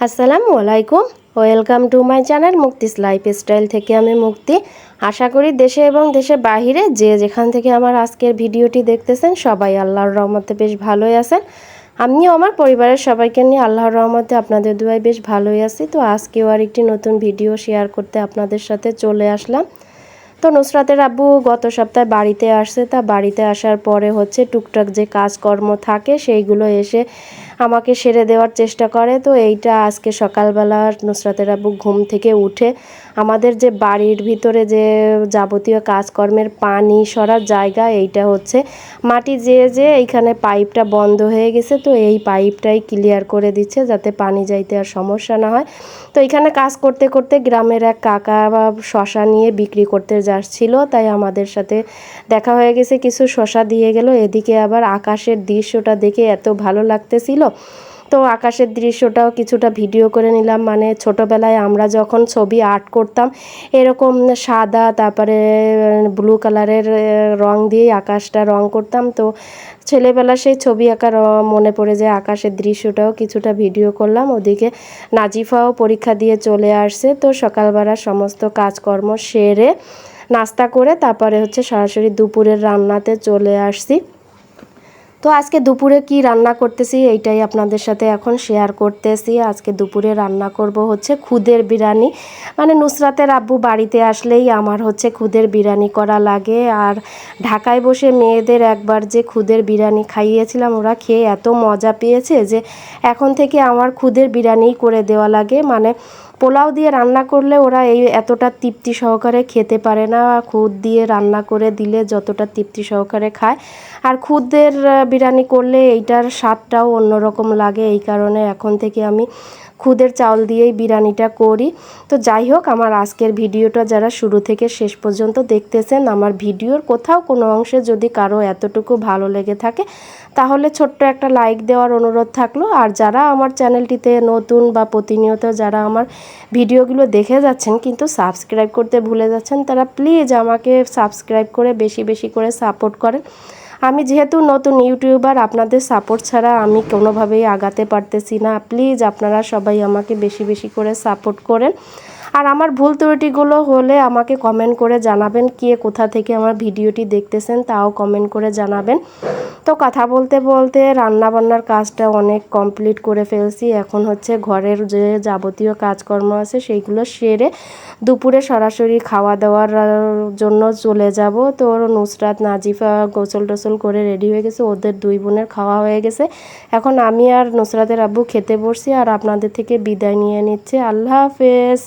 আসসালামু আলাইকুম, welcome to my channel Mukti's lifestyle থেকে আমি মুক্তি। আশা করি দেশে এবং দেশের বাহিরে যে যেখান থেকে আমার আজকের ভিডিওটি দেখতেছেন সবাই আল্লাহর রহমতে বেশ ভালোই আছেন। আমিও আমার পরিবারের সবাইকে নিয়ে আল্লাহর রহমতে আপনাদের দুয়ায় বেশ ভালোই আছি। তো আজকেও আর একটি নতুন ভিডিও শেয়ার করতে আপনাদের সাথে চলে আসলাম। তো নুসরাতের আব্বু গত সপ্তাহে বাড়িতে আসছে, তা বাড়িতে আসার পরে হচ্ছে টুকটাক যে কাজকর্ম থাকে সেইগুলো এসে আমাকে সেরে দেওয়ার চেষ্টা করে। তো এইটা আজকে সকালবেলা নুসরাতের আব্বু ঘুম থেকে উঠে আমাদের যে বাড়ির ভিতরে যে যাবতীয় কাজকর্মের পানি সরার জায়গা, এইটা হচ্ছে মাটি যে এইখানে পাইপটা বন্ধ হয়ে গেছে, তো এই পাইপটাই ক্লিয়ার করে দিচ্ছে যাতে পানি যাইতে আর সমস্যা না হয়। তো এখানে কাজ করতে করতে গ্রামের এক কাকা বা শশা নিয়ে বিক্রি করতে যাচ্ছিল, তাই আমাদের সাথে দেখা হয়ে গেছে, কিছু শশা দিয়ে গেল। এদিকে আবার আকাশের দৃশ্যটা দেখে এত ভালো লাগতেছিল, তো আকাশের দৃশ্যটাও কিছুটা ভিডিও করে নিলাম। মানে ছোটোবেলায় আমরা যখন ছবি আর্ট করতাম এরকম সাদা তারপরে ব্লু কালারের রং দিয়ে আকাশটা রং করতাম, তো ছেলেবেলা সেই ছবি আঁকা মনে পড়ে যায়। আকাশের দৃশ্যটাও কিছুটা ভিডিও করলাম। ওদিকে নাজিফাও পরীক্ষা দিয়ে চলে আসছে, তো সকালবেলা সমস্ত কাজকর্ম সেরে নাস্তা করে তারপরে হচ্ছে সরাসরি দুপুরের রান্নাতে চলে আসছি। তো আজকে দুপুরে কি রান্না করতেছি এইটাই আপনাদের সাথে এখন শেয়ার করতেছি। আজকে দুপুরে রান্না করব হচ্ছে খুদের বিরিয়ানি। মানে নুসরাতের আব্বু বাড়িতে আসলেই আমার হচ্ছে খুদের বিরিয়ানি করা লাগে। আর ঢাকায় বসে মেয়েদের একবার যে খুদের বিরিয়ানি খাইয়েছিলাম, ওরা খেয়ে এত মজা পেয়েছে যে এখন থেকে আমার খুদের বিরিয়ানি করে দেওয়া লাগে। মানে পোলাও দিয়ে রান্না করলে ওরা এতটা তৃপ্তি সহকারে খেতে পারে না, খুদ দিয়ে রান্না করে দিলে যতটা তৃপ্তি সহকারে খায়। আর খুদের বিরিয়ানি করলে এইটার স্বাদটাও অন্যরকম লাগে, এই কারণে এখন থেকে আমি খুদের চাউল দিয়েই বিরিয়ানিটা করি। তো যাই হোক, আমার আজকের ভিডিওটা যারা শুরু থেকে শেষ পর্যন্ত দেখতেছেন, আমার ভিডিওর কোথাও কোনো অংশে যদি কারো এতটুকু ভালো লেগে থাকে তাহলে ছোট্ট একটা লাইক দেওয়ার অনুরোধ থাকলো। আর যারা আমার চ্যানেলটিতে নতুন বা প্রতিনিয়ত যারা আমার ভিডিওগুলো দেখে যাচ্ছেন কিন্তু সাবস্ক্রাইব করতে ভুলে যাচ্ছেন, তারা প্লিজ আমাকে সাবস্ক্রাইব করে বেশি বেশি করে সাপোর্ট করেন। আমি যেহেতু নতুন ইউটিউবার, আপনাদের সাপোর্ট ছাড়া আমি কোনোভাবেই আগাতে পারতেছি না। প্লিজ আপনারা সবাই আমাকে বেশি বেশি করে সাপোর্ট করেন। আর আমার ভুল ত্রুটিগুলো হলে আমাকে কমেন্ট করে জানাবেন, কে কোথা থেকে আমার ভিডিওটি দেখতেছেন তাও কমেন্ট করে জানাবেন। তো কথা বলতে বলতে রান্নাবান্নার কাজটা অনেক কমপ্লিট করে ফেলছি। এখন হচ্ছে ঘরের যে যাবতীয় কাজকর্ম আছে সেইগুলো সেরে দুপুরে সরাসরি খাওয়া দাওয়ার জন্য চলে যাব। তো নুসরাত নাজিফা গোসল টোসল করে রেডি হয়ে গেছে, ওদের দুই বোনের খাওয়া হয়ে গেছে। এখন আমি আর নুসরাতের আব্বু খেতে বসছি আর আপনাদের থেকে বিদায় নিয়ে নিচ্ছে। আল্লাহ হাফেজ।